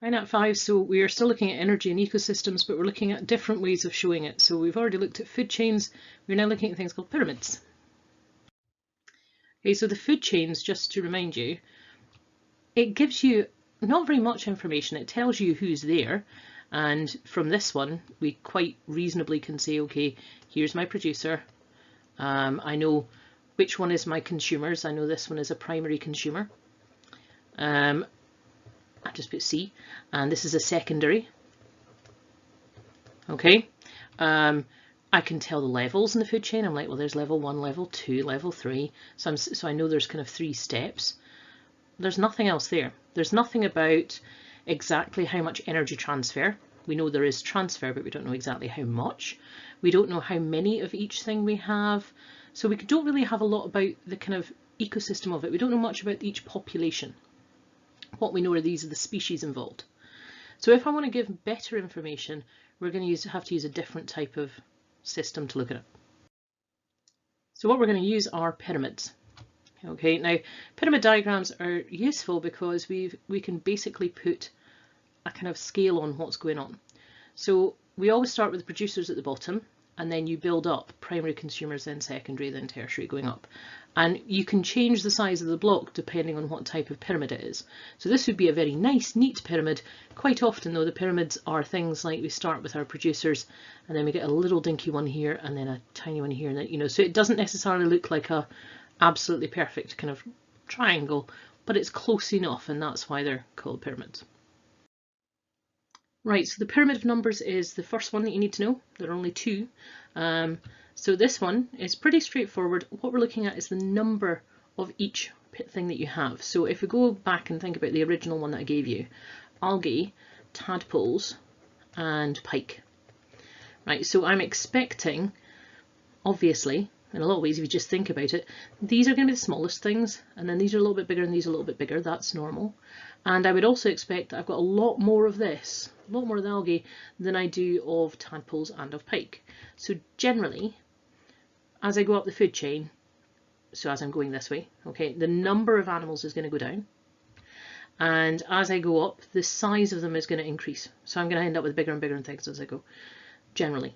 BiN5, so we are still looking at energy and ecosystems, but we're looking at different ways of showing it. So we've already looked at food chains, we're now looking at things called pyramids. Okay, so the food chains, just to remind you, it gives you not very much information. It tells you who's there, and from this one we quite reasonably can say, okay, here's my producer, I know which one is my consumers, I know this one is a primary consumer, I just put C, and this is a secondary. Okay, I can tell the levels in the food chain. I'm like, well, there's level 1, level 2, level 3. So I know there's kind of 3 steps. There's nothing else there. There's nothing about exactly how much energy transfer. We know there is transfer, but we don't know exactly how much. We don't know how many of each thing we have. So we don't really have a lot about the kind of ecosystem of it. We don't know much about each population. What we know are these are the species involved. So if I want to give better information, we're going to have to use a different type of system to look at it. So what we're going to use are pyramids. Okay, now pyramid diagrams are useful because we can basically put a kind of scale on what's going on. So we always start with the producers at the bottom, and then you build up primary consumers, then secondary, then tertiary, going up. And you can change the size of the block depending on what type of pyramid it is. So this would be a very nice, neat pyramid. Quite often though, the pyramids are things like we start with our producers, and then we get a little dinky one here, and then a tiny one here, and then, you know, so it doesn't necessarily look like a absolutely perfect kind of triangle, but it's close enough, and that's why they're called pyramids. Right, so the pyramid of numbers is the first one that you need to know. There are only 2. So this one is pretty straightforward. What we're looking at is the number of each thing that you have. So if we go back and think about the original one that I gave you, algae, tadpoles, and pike. Right, so I'm expecting, obviously, in a lot of ways, if you just think about it, these are going to be the smallest things, and then these are a little bit bigger and these are a little bit bigger. That's normal. And I would also expect that I've got a lot more of this, a lot more of the algae than I do of tadpoles and of pike. So generally, as I go up the food chain, so as I'm going this way, okay, the number of animals is going to go down. And as I go up, the size of them is going to increase. So I'm going to end up with bigger and bigger things as I go, generally.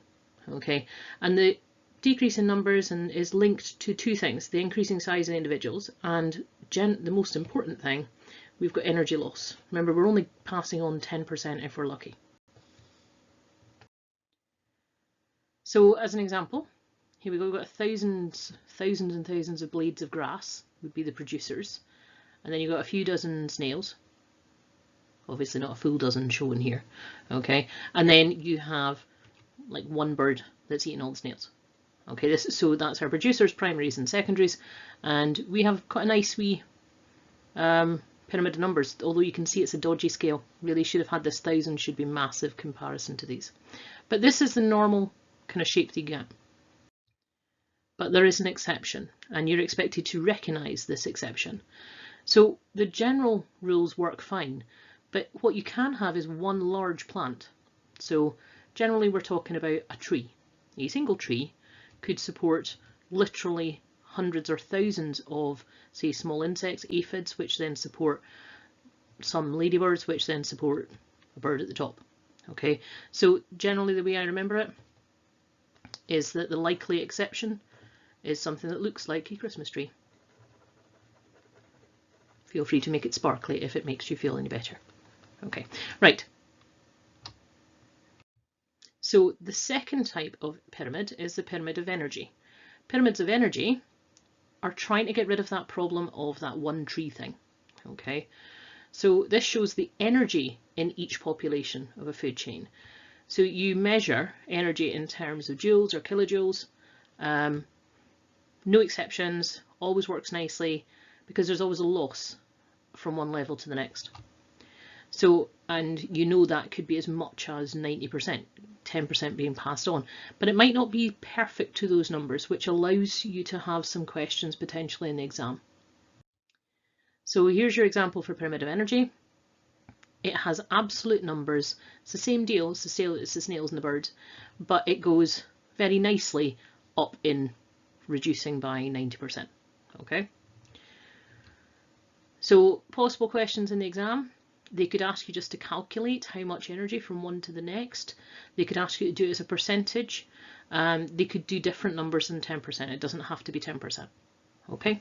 Okay, and the decrease in numbers is linked to 2 things: the increasing size of individuals, and the most important thing, we've got energy loss. Remember, we're only passing on 10% if we're lucky. So as an example, here we go, we've got thousands and thousands of blades of grass would be the producers, and then you've got a few dozen snails, obviously not a full dozen shown here, okay, and then you have like 1 bird that's eating all the snails. Okay, so that's our producers, primaries and secondaries, and we have quite a nice wee pyramid of numbers, although you can see it's a dodgy scale. Really should have had this 1,000, should be massive comparison to these. But this is the normal kind of shape that you get. But there is an exception, and you're expected to recognise this exception. So the general rules work fine, but what you can have is one large plant. So generally we're talking about a tree. A single tree could support literally hundreds or thousands of, say, small insects, aphids, which then support some ladybirds, which then support a bird at the top. Okay, so generally the way I remember it is that the likely exception is something that looks like a Christmas tree. Feel free to make it sparkly if it makes you feel any better. Okay, right. So the second type of pyramid is the pyramid of energy. Pyramids of energy are trying to get rid of that problem of that one tree thing. Okay, so this shows the energy in each population of a food chain. So you measure energy in terms of joules or kilojoules. No exceptions, always works nicely because there's always a loss from one level to the next. So, and you know that could be as much as 90%, 10% being passed on, but it might not be perfect to those numbers, which allows you to have some questions potentially in the exam. So here's your example for pyramid of energy. It has absolute numbers. It's the same deal, it's the snails and the birds, but it goes very nicely up in reducing by 90%. Okay. So possible questions in the exam. They could ask you just to calculate how much energy from one to the next. They could ask you to do it as a percentage. They could do different numbers than 10%. It doesn't have to be 10%. Okay?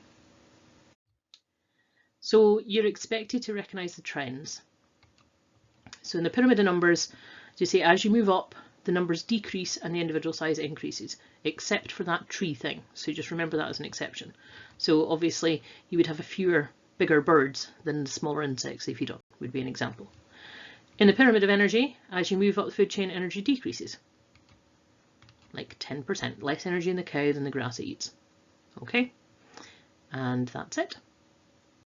So you're expected to recognize the trends. So in the pyramid of numbers, you say as you move up, the numbers decrease and the individual size increases, except for that tree thing. So just remember that as an exception. So obviously you would have fewer bigger birds than the smaller insects they feed on, would be an example. In the pyramid of energy, as you move up the food chain, energy decreases. Like 10%, less energy in the cow than the grass it eats. Okay, and that's it.